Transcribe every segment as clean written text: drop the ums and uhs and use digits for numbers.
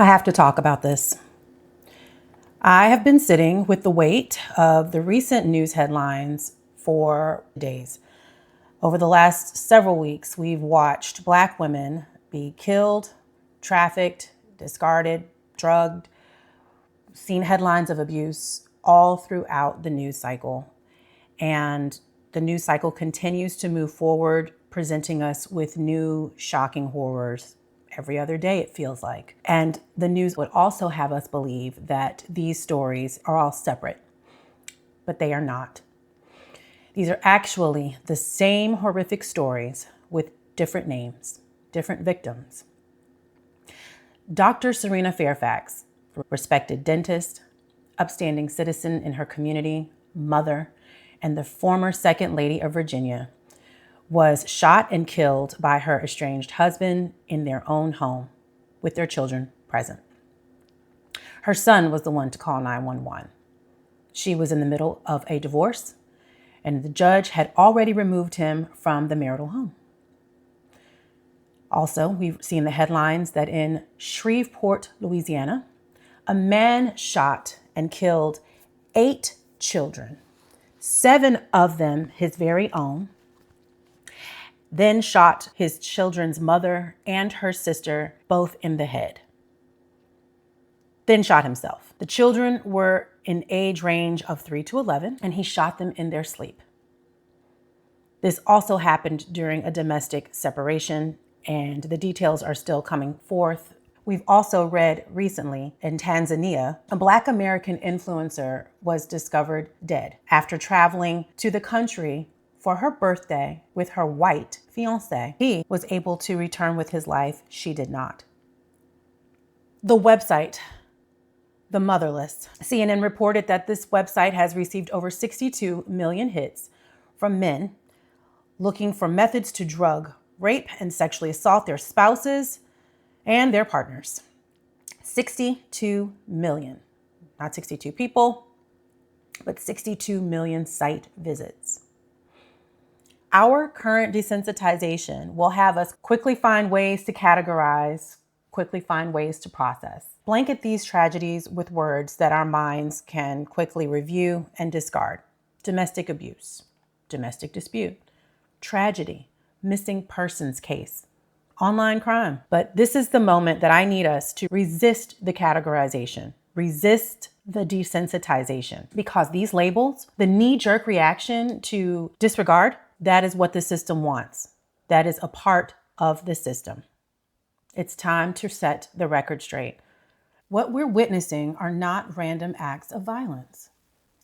I have to talk about this. I have been sitting with the weight of the recent news headlines for days. Over the last several weeks, we've watched Black women be killed, trafficked, discarded, drugged, seen headlines of abuse all throughout the news cycle. And the news cycle continues to move forward, presenting us with new shocking horrors every other day, it feels like. And the news would also have us believe that these stories are all separate, but they are not. These are actually the same horrific stories with different names, different victims. Dr. Serena Fairfax, respected dentist, upstanding citizen in her community, mother, and the former Second Lady of Virginia, was shot and killed by her estranged husband in their own home with their children present. Her son was the one to call 911. She was in the middle of a divorce, and the judge had already removed him from the marital home. Also, we've seen the headlines that in Shreveport, Louisiana, a man shot and killed 8 children, 7 of them his very own, then shot his children's mother and her sister both in the head, then shot himself. The children were in age range of 3 to 11, and he shot them in their sleep. This also happened during a domestic separation, and the details are still coming forth. We've also read recently in Tanzania, a Black American influencer was discovered dead after traveling to the country for her birthday with her white fiancé. He was able to return with his life. She did not. The website, The Motherless. CNN reported that this website has received over 62 million hits from men looking for methods to drug, rape, and sexually assault their spouses and their partners. 62 million. Not 62 people, but 62 million site visits. Our current desensitization will have us quickly find ways to categorize, quickly find ways to process. Blanket these tragedies with words that our minds can quickly review and discard. Domestic abuse, domestic dispute, tragedy, missing persons case, online crime. But this is the moment that I need us to resist the categorization, resist the desensitization, because these labels, the knee-jerk reaction to disregard, that is what the system wants. That is a part of the system. It's time to set the record straight. What we're witnessing are not random acts of violence.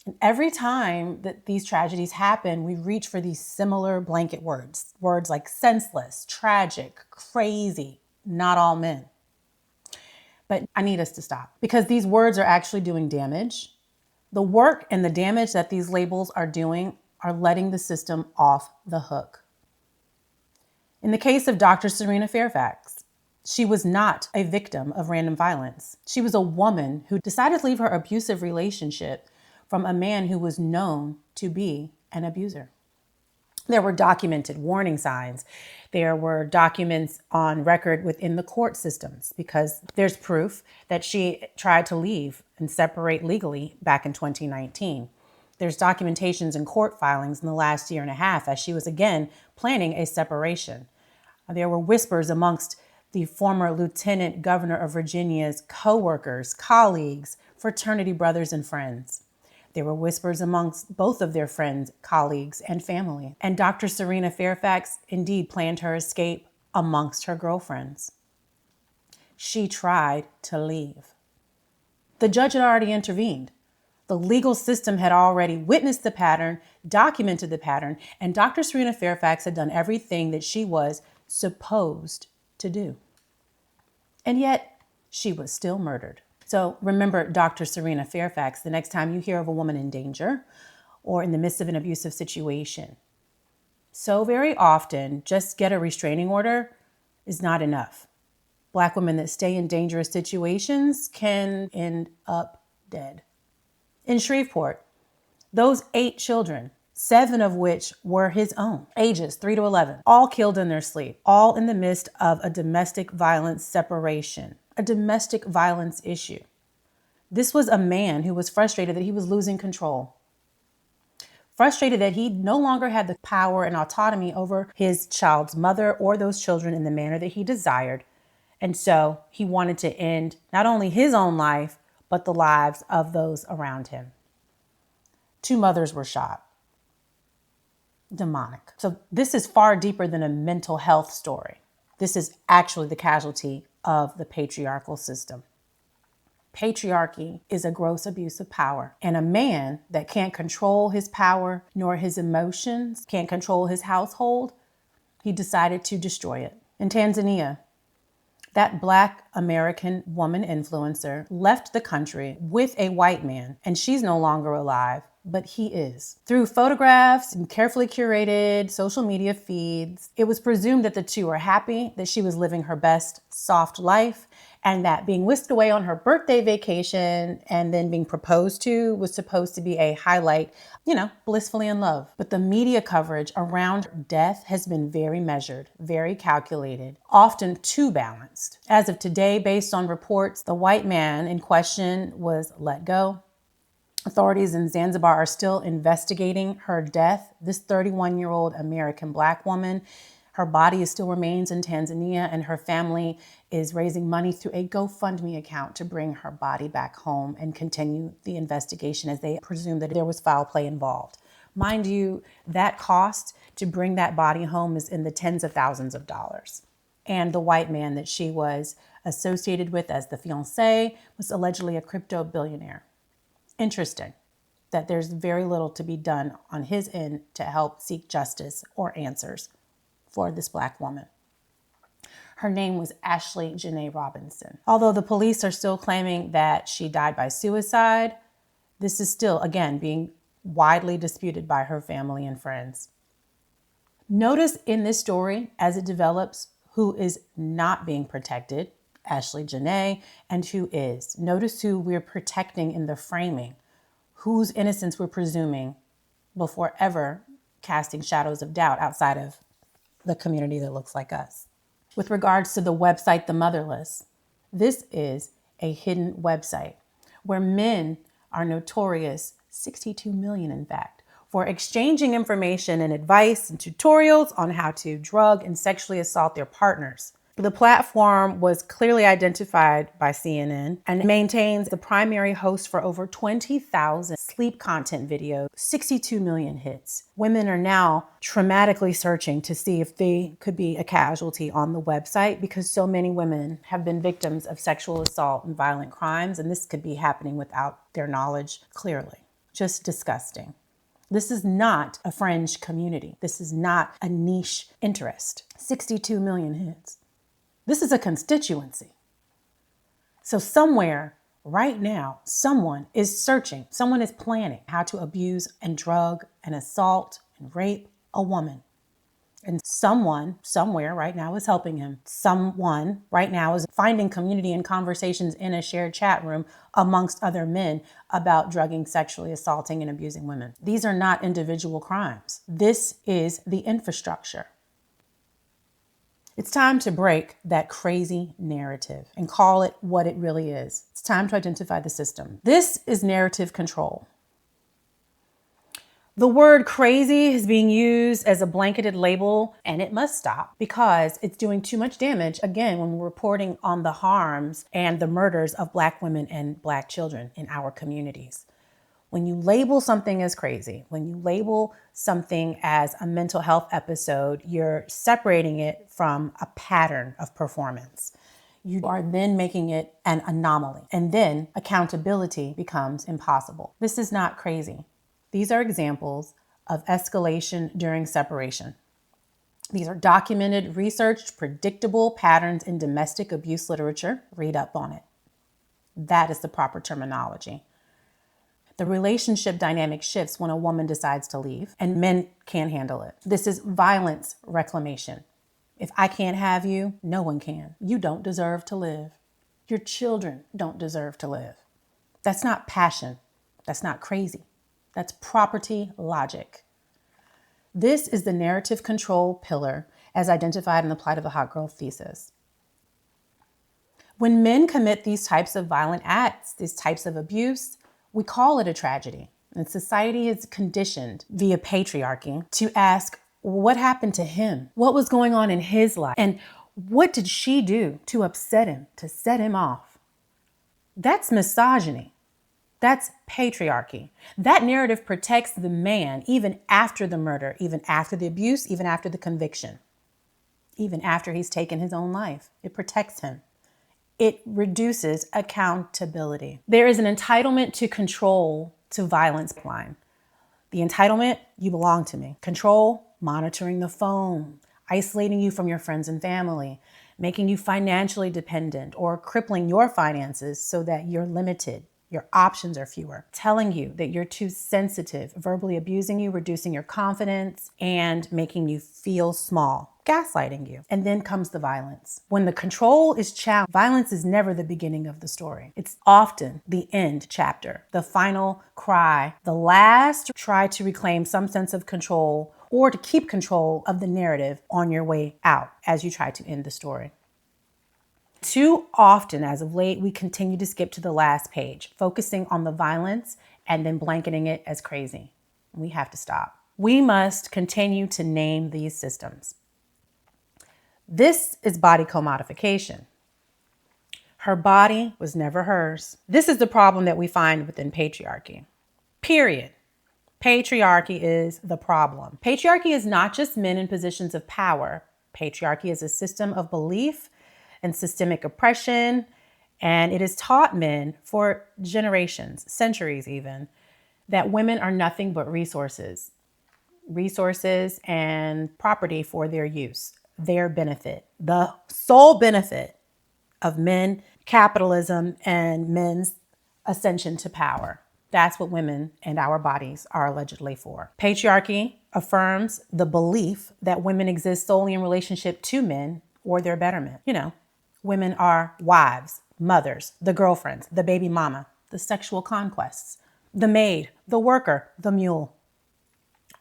And every time that these tragedies happen, we reach for these similar blanket words. Words like senseless, tragic, crazy, not all men. But I need us to stop, because these words are actually doing damage. The work and the damage that these labels are doing are letting the system off the hook. In the case of Dr. Serena Fairfax, she was not a victim of random violence. She was a woman who decided to leave her abusive relationship from a man who was known to be an abuser. There were documented warning signs. There were documents on record within the court systems, because there's proof that she tried to leave and separate legally back in 2019. There's documentations and court filings in the last year and a half as she was again planning a separation. There were whispers amongst the former Lieutenant Governor of Virginia's co-workers, colleagues, fraternity brothers, and friends. There were whispers amongst both of their friends, colleagues, and family. And Dr. Serena Fairfax indeed planned her escape amongst her girlfriends. She tried to leave. The judge had already intervened. The legal system had already witnessed the pattern, documented the pattern, and Dr. Serena Fairfax had done everything that she was supposed to do. And yet, she was still murdered. So remember Dr. Serena Fairfax the next time you hear of a woman in danger or in the midst of an abusive situation. So very often, just get a restraining order is not enough. Black women that stay in dangerous situations can end up dead. In Shreveport, those 8 children, 7 of which were his own, ages 3 to 11, all killed in their sleep, all in the midst of a domestic violence separation, a domestic violence issue. This was a man who was frustrated that he was losing control, frustrated that he no longer had the power and autonomy over his child's mother or those children in the manner that he desired. And so he wanted to end not only his own life, but the lives of those around him. 2 mothers were shot. Demonic. So this is far deeper than a mental health story. This is actually the casualty of the patriarchal system. Patriarchy is a gross abuse of power. And a man that can't control his power nor his emotions, can't control his household, he decided to destroy it. In Tanzania, that Black American woman influencer left the country with a white man, and she's no longer alive, but he is. Through photographs and carefully curated social media feeds, it was presumed that the two were happy, that she was living her best soft life, and that being whisked away on her birthday vacation and then being proposed to was supposed to be a highlight, blissfully in love. But the media coverage around her death has been very measured, very calculated, often too balanced. As of today, based on reports, the white man in question was let go. Authorities in Zanzibar are still investigating her death. This 31-year-old American Black woman, her body still remains in Tanzania, and her family is raising money through a GoFundMe account to bring her body back home and continue the investigation, as they presume that there was foul play involved. Mind you, that cost to bring that body home is in the tens of thousands of dollars. And the white man that she was associated with as the fiancé was allegedly a crypto billionaire. Interesting that there's very little to be done on his end to help seek justice or answers for this Black woman. Her name was Ashley Janae Robinson. Although the police are still claiming that she died by suicide, this is still, again, being widely disputed by her family and friends. Notice in this story, as it develops, who is not being protected, Ashley Janae, and who is. Notice who we're protecting in the framing, whose innocence we're presuming before ever casting shadows of doubt outside of the community that looks like us. With regards to the website, The Motherless, this is a hidden website where men are notorious, 62 million in fact, for exchanging information and advice and tutorials on how to drug and sexually assault their partners. The platform was clearly identified by CNN and maintains the primary host for over 20,000 sleep content videos, 62 million hits. Women are now traumatically searching to see if they could be a casualty on the website because so many women have been victims of sexual assault and violent crimes, and this could be happening without their knowledge clearly. Just disgusting. This is not a fringe community. This is not a niche interest. 62 million hits. This is a constituency. So somewhere right now, someone is searching, someone is planning how to abuse and drug and assault and rape a woman. And someone somewhere right now is helping him. Someone right now is finding community and conversations in a shared chat room amongst other men about drugging, sexually assaulting, and abusing women. These are not individual crimes. This is the infrastructure. It's time to break that crazy narrative and call it what it really is. It's time to identify the system. This is narrative control. The word crazy is being used as a blanketed label, and it must stop because it's doing too much damage, again, when we're reporting on the harms and the murders of Black women and Black children in our communities. When you label something as crazy, when you label something as a mental health episode, you're separating it from a pattern of performance. You are then making it an anomaly, and then accountability becomes impossible. This is not crazy. These are examples of escalation during separation. These are documented, researched, predictable patterns in domestic abuse literature. Read up on it. That is the proper terminology. The relationship dynamic shifts when a woman decides to leave, and men can't handle it. This is violence reclamation. If I can't have you, no one can. You don't deserve to live. Your children don't deserve to live. That's not passion. That's not crazy. That's property logic. This is the narrative control pillar as identified in the Plight of the Hot Girl thesis. When men commit these types of violent acts, these types of abuse, we call it a tragedy. And society is conditioned via patriarchy to ask, what happened to him? What was going on in his life? And what did she do to upset him, to set him off? That's misogyny. That's patriarchy. That narrative protects the man even after the murder, even after the abuse, even after the conviction, even after he's taken his own life. It protects him. It reduces accountability. There is an entitlement to control to violence line. The entitlement, you belong to me. Control, monitoring the phone, isolating you from your friends and family, making you financially dependent or crippling your finances so that you're limited. Your options are fewer, telling you that you're too sensitive, verbally abusing you, reducing your confidence, and making you feel small, gaslighting you. And then comes the violence. When the control is challenged, violence is never the beginning of the story. It's often the end chapter, the final cry, the last try to reclaim some sense of control or to keep control of the narrative on your way out as you try to end the story. Too often, as of late, we continue to skip to the last page, focusing on the violence and then blanketing it as crazy. We have to stop. We must continue to name these systems. This is body commodification. Her body was never hers. This is the problem that we find within patriarchy. Period. Patriarchy is the problem. Patriarchy is not just men in positions of power. Patriarchy is a system of belief and systemic oppression, and it has taught men for generations, centuries even, that women are nothing but resources and property for their use, their benefit, the sole benefit of men, capitalism, and men's ascension to power. That's what women and our bodies are allegedly for. Patriarchy affirms the belief that women exist solely in relationship to men or their betterment. Women are wives, mothers, the girlfriends, the baby mama, the sexual conquests, the maid, the worker, the mule.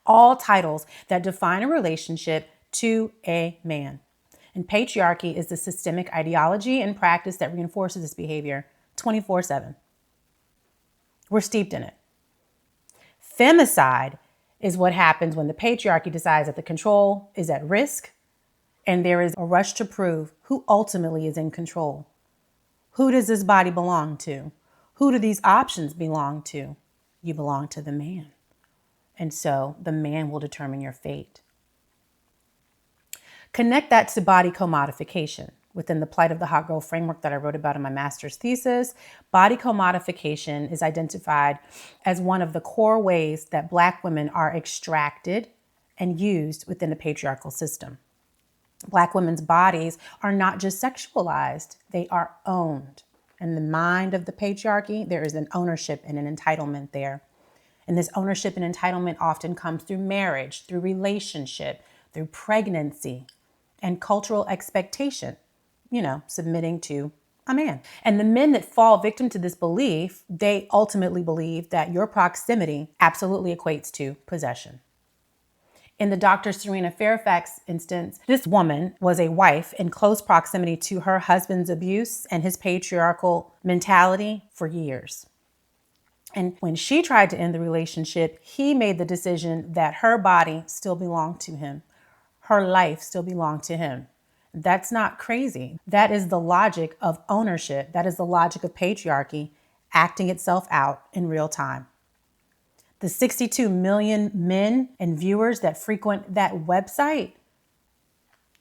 All titles that define a relationship to a man. And patriarchy is the systemic ideology and practice that reinforces this behavior 24/7. We're steeped in it. Femicide is what happens when the patriarchy decides that the control is at risk and there is a rush to prove who ultimately is in control. Who does this body belong to? Who do these options belong to? You belong to the man. And so the man will determine your fate. Connect that to body commodification. Within the plight of the hot girl framework that I wrote about in my master's thesis, body commodification is identified as one of the core ways that Black women are extracted and used within the patriarchal system. Black women's bodies are not just sexualized, they are owned. In the mind of the patriarchy, there is an ownership and an entitlement there. And this ownership and entitlement often comes through marriage, through relationship, through pregnancy, and cultural expectation, submitting to a man. And the men that fall victim to this belief, they ultimately believe that your proximity absolutely equates to possession. In the Dr. Serena Fairfax instance, this woman was a wife in close proximity to her husband's abuse and his patriarchal mentality for years. And when she tried to end the relationship, he made the decision that her body still belonged to him. Her life still belonged to him. That's not crazy. That is the logic of ownership. That is the logic of patriarchy acting itself out in real time. The 62 million men and viewers that frequent that website,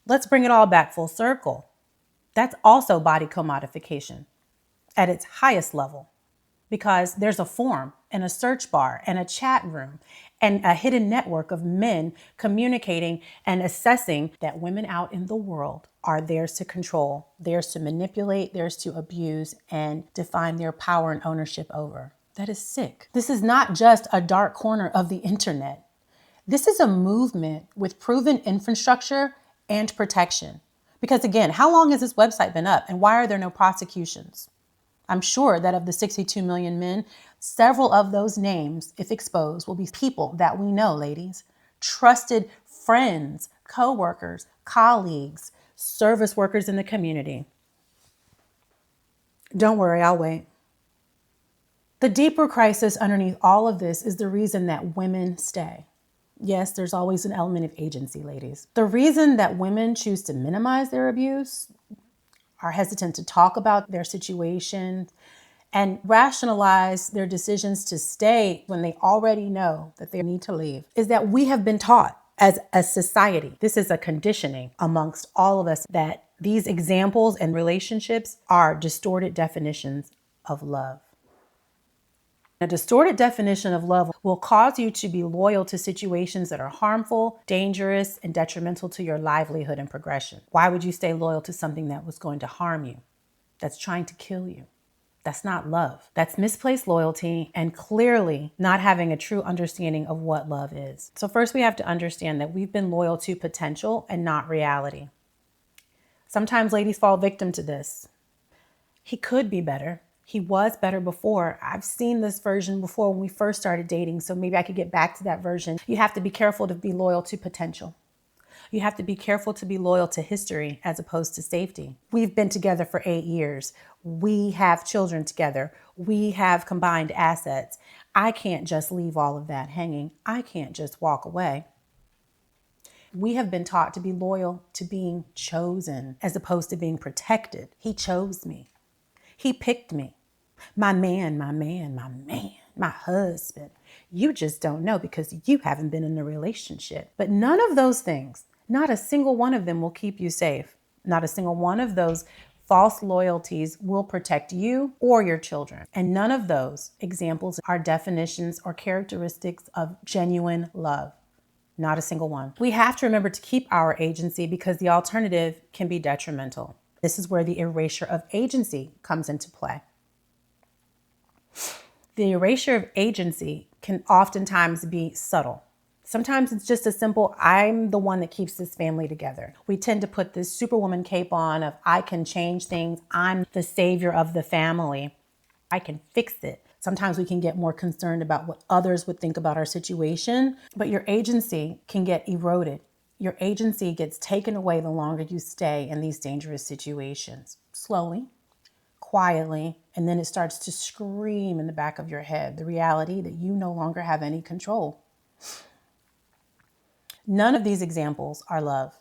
let's bring it all back full circle. That's also body commodification at its highest level, because there's a forum and a search bar and a chat room and a hidden network of men communicating and assessing that women out in the world are theirs to control, theirs to manipulate, theirs to abuse, and define their power and ownership over. That is sick. This is not just a dark corner of the internet. This is a movement with proven infrastructure and protection. Because again, how long has this website been up and why are there no prosecutions? I'm sure that of the 62 million men, several of those names, if exposed, will be people that we know, ladies. Trusted friends, co-workers, colleagues, service workers in the community. Don't worry, I'll wait. The deeper crisis underneath all of this is the reason that women stay. Yes, there's always an element of agency, ladies. The reason that women choose to minimize their abuse, are hesitant to talk about their situation, and rationalize their decisions to stay when they already know that they need to leave, is that we have been taught as a society, this is a conditioning amongst all of us, that these examples and relationships are distorted definitions of love. A distorted definition of love will cause you to be loyal to situations that are harmful, dangerous, and detrimental to your livelihood and progression. Why would you stay loyal to something that was going to harm you, that's trying to kill you? That's not love. That's misplaced loyalty and clearly not having a true understanding of what love is. So first we have to understand that we've been loyal to potential and not reality. Sometimes ladies fall victim to this. He could be better. He was better before. I've seen this version before when we first started dating, so maybe I could get back to that version. You have to be careful to be loyal to potential. You have to be careful to be loyal to history as opposed to safety. We've been together for 8 years. We have children together. We have combined assets. I can't just leave all of that hanging. I can't just walk away. We have been taught to be loyal to being chosen as opposed to being protected. He chose me. He picked me. My man, my man, my man, my husband. You just don't know because you haven't been in a relationship. But none of those things, not a single one of them will keep you safe. Not a single one of those false loyalties will protect you or your children. And none of those examples are definitions or characteristics of genuine love. Not a single one. We have to remember to keep our agency because the alternative can be detrimental. This is where the erasure of agency comes into play. The erasure of agency can oftentimes be subtle. Sometimes it's just a simple, I'm the one that keeps this family together. We tend to put this superwoman cape on of I can change things. I'm the savior of the family. I can fix it. Sometimes we can get more concerned about what others would think about our situation, but your agency can get eroded. Your agency gets taken away the longer you stay in these dangerous situations. Slowly, quietly, and then it starts to scream in the back of your head, the reality that you no longer have any control. None of these examples are love.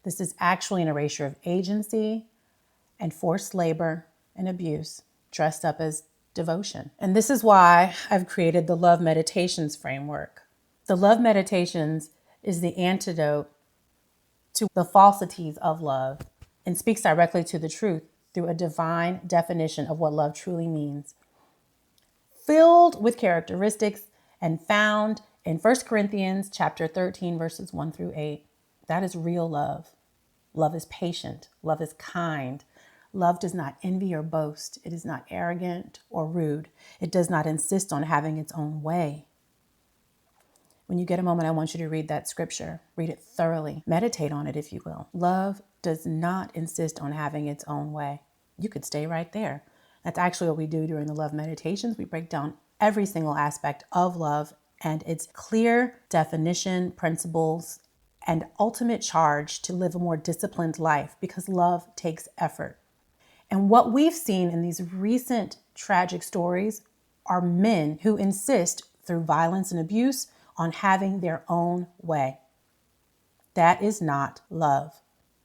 This is actually an erasure of agency and forced labor and abuse dressed up as devotion. And this is why I've created the Love Meditations framework. The Love Meditations is the antidote to the falsities of love and speaks directly to the truth through a divine definition of what love truly means. Filled with characteristics and found in 1 Corinthians chapter 13, verses 1 through 8. That is real love. Love is patient. Love is kind. Love does not envy or boast. It is not arrogant or rude. It does not insist on having its own way. When you get a moment, I want you to read that scripture. Read it thoroughly. Meditate on it, if you will. Love does not insist on having its own way. You could stay right there. That's actually what we do during the Love Meditations. We break down every single aspect of love and its clear definition, principles, and ultimate charge to live a more disciplined life because love takes effort. And what we've seen in these recent tragic stories are men who insist through violence and abuse on having their own way. That is not love.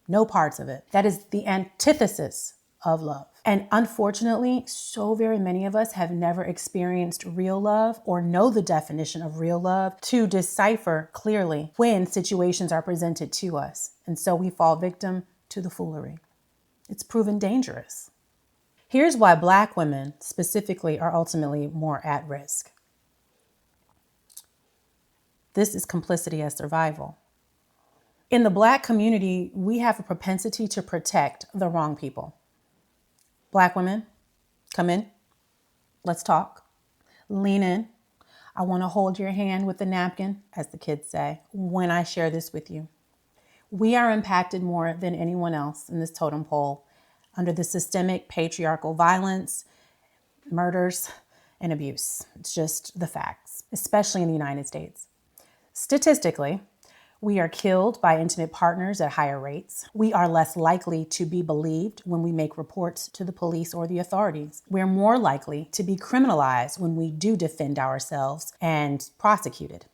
No parts of it. That is the antithesis of love. And unfortunately, so very many of us have never experienced real love or know the definition of real love to decipher clearly when situations are presented to us. And so we fall victim to the foolery. It's proven dangerous. Here's why Black women specifically are ultimately more at risk. This is complicity as survival. In the Black community, we have a propensity to protect the wrong people. Black women, come in. Let's talk. Lean in. I want to hold your hand with the napkin, as the kids say, when I share this with you. We are impacted more than anyone else in this totem pole under the systemic patriarchal violence, murders, and abuse. It's just the facts, especially in the United States. Statistically, We are killed by intimate partners at higher rates. We are less likely to be believed when we make reports to the police or the authorities. We're more likely to be criminalized when we do defend ourselves and prosecuted.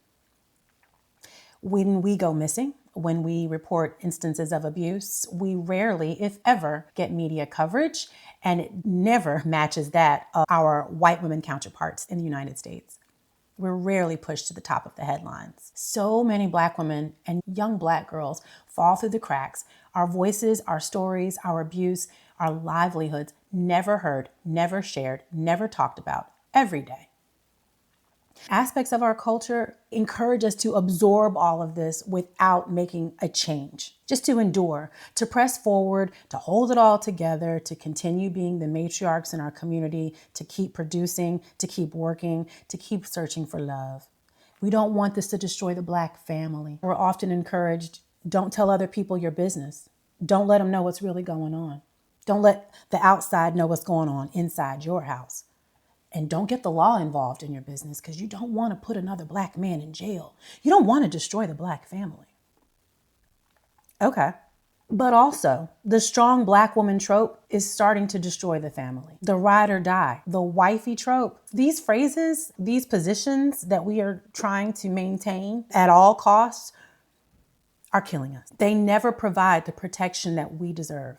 When we go missing, when we report instances of abuse, we rarely, if ever, get media coverage, and it never matches that of our white women counterparts in the United States. We're rarely pushed to the top of the headlines. So many Black women and young Black girls fall through the cracks. Our voices, our stories, our abuse, our livelihoods never heard, never shared, never talked about every day. Aspects of our culture encourage us to absorb all of this without making a change, just to endure, to press forward, to hold it all together, to continue being the matriarchs in our community, to keep producing, to keep working, to keep searching for love. We don't want this to destroy the Black family. We're often encouraged, don't tell other people your business. Don't let them know what's really going on. Don't let the outside know what's going on inside your house. And don't get the law involved in your business because you don't want to put another Black man in jail. You don't want to destroy the Black family. Okay. But also, the strong Black woman trope is starting to destroy the family. The ride or die, the wifey trope, these phrases, these positions that we are trying to maintain at all costs are killing us. They never provide the protection that we deserve.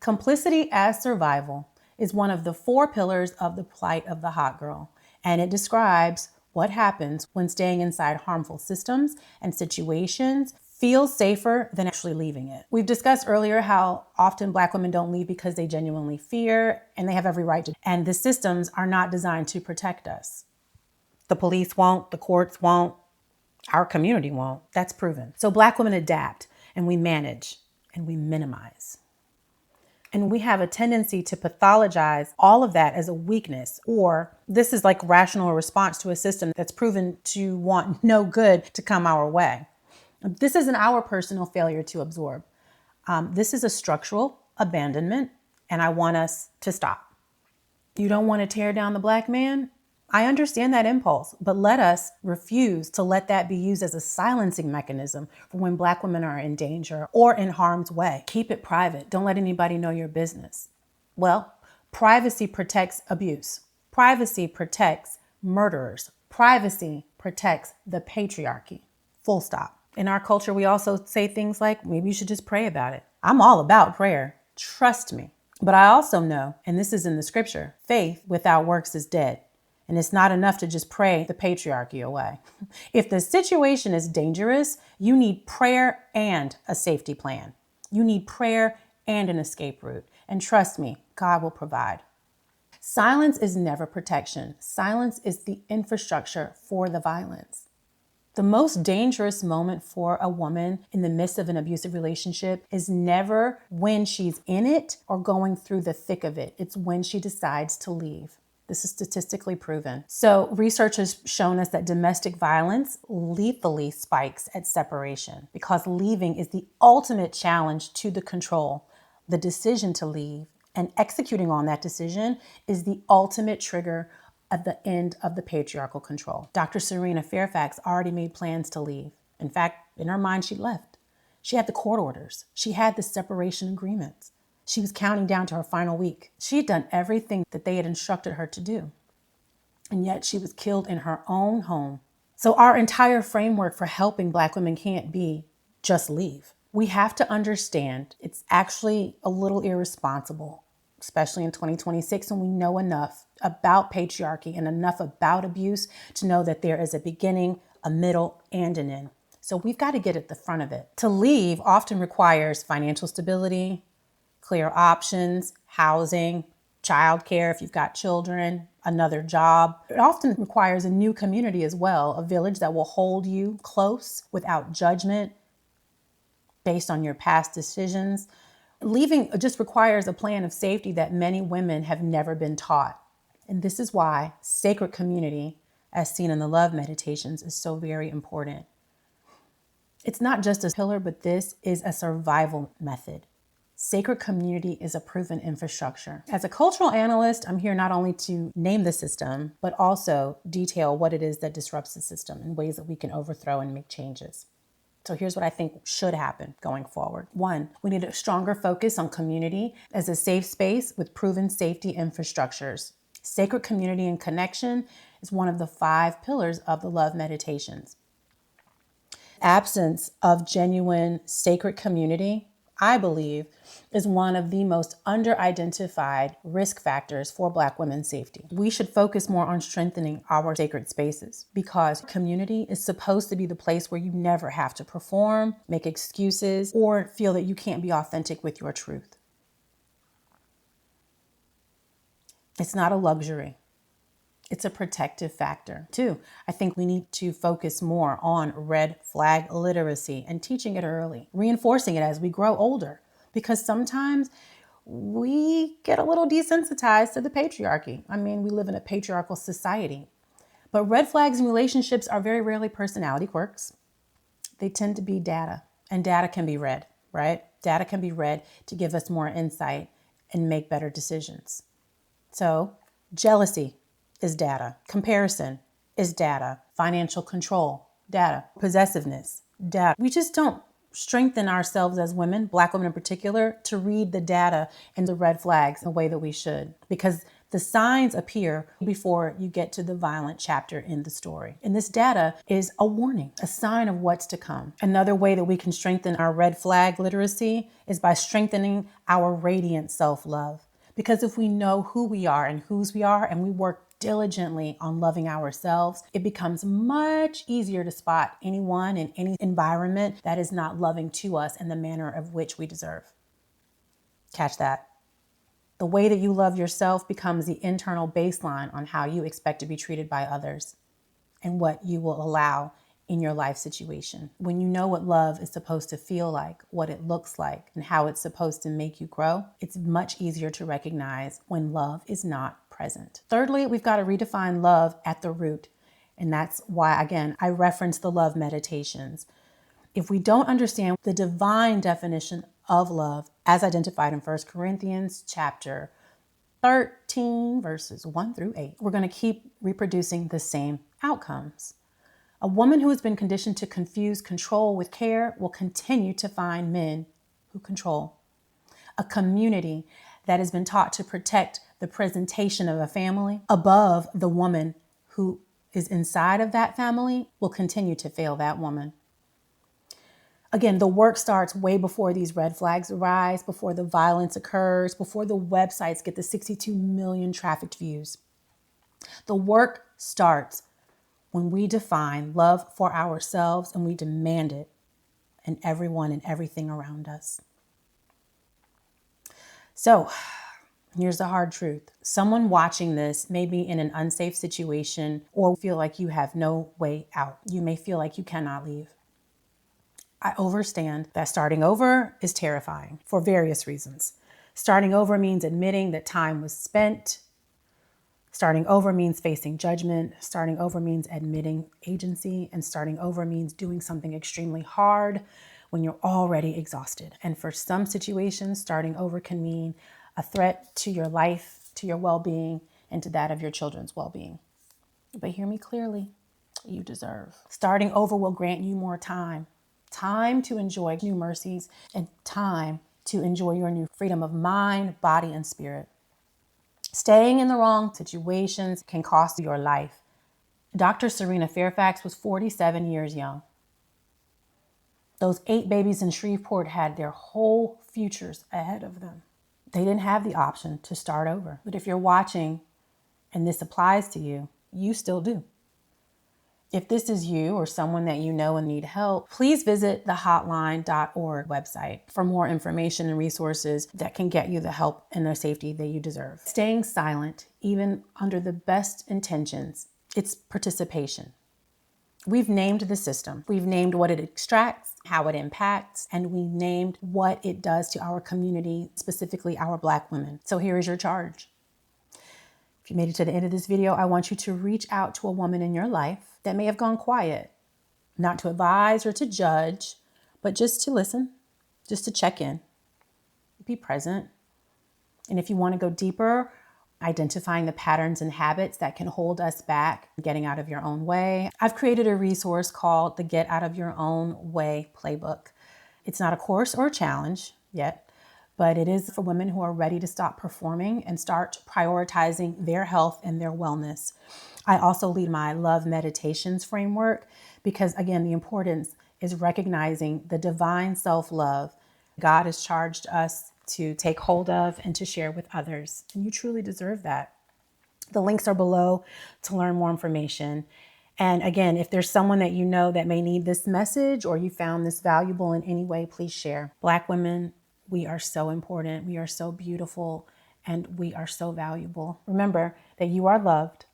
Complicity as survival is one of the 4 pillars of the plight of the hot girl, and it describes what happens when staying inside harmful systems and situations feels safer than actually leaving it. We've discussed earlier how often Black women don't leave because they genuinely fear, and they have every right to, and the systems are not designed to protect us. The police won't, the courts won't, our community won't. That's proven. So Black women adapt, and we manage, and we minimize. And we have a tendency to pathologize all of that as a weakness, or this is like rational response to a system that's proven to want no good to come our way. This isn't our personal failure to absorb. This is a structural abandonment, and I want us to stop. You don't want to tear down the Black man? I understand that impulse, but let us refuse to let that be used as a silencing mechanism for when Black women are in danger or in harm's way. Keep it private. Don't let anybody know your business. Well, privacy protects abuse. Privacy protects murderers. Privacy protects the patriarchy. Full stop. In our culture, we also say things like, maybe you should just pray about it. I'm all about prayer. Trust me. But I also know, and this is in the scripture, faith without works is dead. And it's not enough to just pray the patriarchy away. If the situation is dangerous, you need prayer and a safety plan. You need prayer and an escape route. And trust me, God will provide. Silence is never protection. Silence is the infrastructure for the violence. The most dangerous moment for a woman in the midst of an abusive relationship is never when she's in it or going through the thick of it. It's when she decides to leave. This is statistically proven. So research has shown us that domestic violence lethally spikes at separation because leaving is the ultimate challenge to the control. The decision to leave and executing on that decision is the ultimate trigger at the end of the patriarchal control. Dr. Serena Fairfax already made plans to leave. In fact, in her mind, she left. She had the court orders. She had the separation agreements. She was counting down to her final week. She had done everything that they had instructed her to do. And yet she was killed in her own home. So our entire framework for helping Black women can't be just leave. We have to understand it's actually a little irresponsible, especially in 2026, when we know enough about patriarchy and enough about abuse to know that there is a beginning, a middle, and an end. So we've got to get at the front of it. To leave often requires financial stability, clear options, housing, childcare if you've got children, another job. It often requires a new community as well, a village that will hold you close without judgment based on your past decisions. Leaving just requires a plan of safety that many women have never been taught. And this is why sacred community, as seen in the love meditations, is so very important. It's not just a pillar, but this is a survival method. Sacred community is a proven infrastructure. As a cultural analyst, I'm here not only to name the system, but also detail what it is that disrupts the system and ways that we can overthrow and make changes. So here's what I think should happen going forward. 1, we need a stronger focus on community as a safe space with proven safety infrastructures. Sacred community and connection is one of the 5 pillars of the love meditations. Absence of genuine sacred community, I believe, is one of the most under-identified risk factors for Black women's safety. We should focus more on strengthening our sacred spaces because community is supposed to be the place where you never have to perform, make excuses, or feel that you can't be authentic with your truth. It's not a luxury. It's a protective factor. 2, I think we need to focus more on red flag literacy and teaching it early, reinforcing it as we grow older, because sometimes we get a little desensitized to the patriarchy. I mean, we live in a patriarchal society. But red flags in relationships are very rarely personality quirks. They tend to be data, and data can be read, right? Data can be read to give us more insight and make better decisions. So, jealousy is data. Comparison is data. Financial control, data. Possessiveness, data. We just don't strengthen ourselves as women, Black women in particular, to read the data and the red flags in the way that we should, because the signs appear before you get to the violent chapter in the story. And this data is a warning, a sign of what's to come. Another way that we can strengthen our red flag literacy is by strengthening our radiant self-love. Because if we know who we are and whose we are, and we work diligently on loving ourselves, it becomes much easier to spot anyone in any environment that is not loving to us in the manner of which we deserve. Catch that. The way that you love yourself becomes the internal baseline on how you expect to be treated by others and what you will allow in your life situation. When you know what love is supposed to feel like, what it looks like, and how it's supposed to make you grow, it's much easier to recognize when love is not present. Thirdly, we've got to redefine love at the root. And that's why, again, I reference the love meditations. If we don't understand the divine definition of love as identified in 1 Corinthians chapter 13, verses 1 through 8, we're going to keep reproducing the same outcomes. A woman who has been conditioned to confuse control with care will continue to find men who control. A community that has been taught to protect the presentation of a family above the woman who is inside of that family will continue to fail that woman. Again, the work starts way before these red flags arise, before the violence occurs, before the websites get the 62 million trafficked views. The work starts when we define love for ourselves and we demand it in everyone and everything around us. So here's the hard truth. Someone watching this may be in an unsafe situation or feel like you have no way out. You may feel like you cannot leave. I understand that starting over is terrifying for various reasons. Starting over means admitting that time was spent. Starting over means facing judgment. Starting over means admitting agency. And starting over means doing something extremely hard when you're already exhausted. And for some situations, starting over can mean a threat to your life, to your well-being, and to that of your children's well-being. But hear me clearly, you deserve. Starting over will grant you more time. Time to enjoy new mercies and time to enjoy your new freedom of mind, body, and spirit. Staying in the wrong situations can cost your life. Dr. Serena Fairfax was 47 years young. Those 8 babies in Shreveport had their whole futures ahead of them. They didn't have the option to start over. But if you're watching and this applies to you, you still do. If this is you or someone that you know and need help, please visit the hotline.org website for more information and resources that can get you the help and the safety that you deserve. Staying silent, even under the best intentions, it's participation. We've named the system. We've named what it extracts, how it impacts, and we named what it does to our community, specifically our Black women. So here is your charge. If you made it to the end of this video, I want you to reach out to a woman in your life that may have gone quiet, not to advise or to judge, but just to listen, just to check in. be present. And if you want to go deeper, identifying the patterns and habits that can hold us back, getting out of your own way, I've created a resource called the Get Out of Your Own Way Playbook. It's not a course or a challenge yet, but it is for women who are ready to stop performing and start prioritizing their health and their wellness. I also lead my love meditations framework because, again, the importance is recognizing the divine self-love God has charged us to take hold of and to share with others. And you truly deserve that. The links are below to learn more information. And again, if there's someone that you know that may need this message or you found this valuable in any way, please share. Black women, we are so important. We are so beautiful and we are so valuable. Remember that you are loved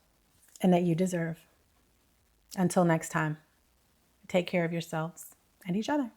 and that you deserve. Until next time, take care of yourselves and each other.